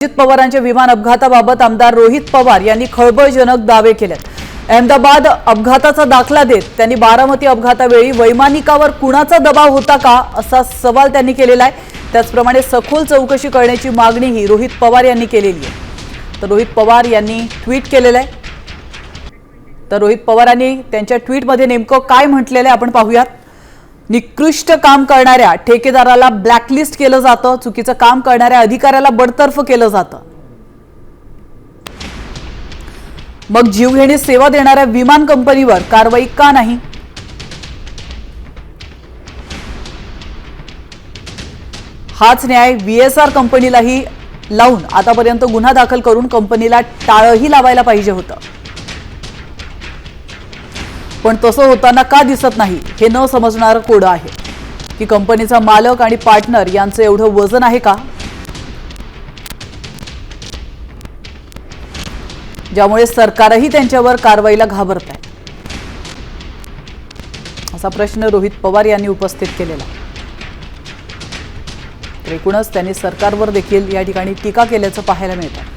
अजित पवारांच्या विमान अपघाताबाबत आमदार रोहित पवार यांनी खळबळजनक दावे केलेत। अहमदाबाद अपघाताचा दाखला देत त्यांनी बारामती अपघातावेळी वैमानिकावर कुणाचा दबाव होता का असा सवाल त्यांनी केलेला आहे। त्याचप्रमाणे सखोल चौकशी करण्याची मागणीही रोहित पवार यांनी केलेली आहे। तर रोहित पवार यांनी ट्विट केलेलं आहे। तर रोहित पवारांनी त्यांच्या ट्विटमध्ये नेमकं काय म्हटलेलं आहे आपण पाहूयात। निकृष्ट काम करणाऱ्या ठेकेदाराला ब्लॅकलिस्ट केलं जातं, चुकीचं काम करणाऱ्या अधिकाऱ्याला बडतर्फ केलं जातं। मग जीवघेणी सेवा देणाऱ्या विमान कंपनीवर कारवाई का नाही? हाच न्याय VSR कंपनीलाही लावून आतापर्यंत गुन्हा दाखल करून कंपनीला टाळही लावायला पाहिजे होतं, पण तसं होताना का दिसत नाही हे न समजणारं कोडं आहे की कंपनीचा मालक आणि पार्टनर यांचं एवढं वजन आहे का, ज्यामुळे सरकारही त्यांच्यावर कारवाईला घाबरत आहे, असा प्रश्न रोहित पवार यांनी उपस्थित केलेला। तर एकूणच त्यांनी सरकारवर देखील या ठिकाणी टीका केल्याचं पाहायला मिळतं।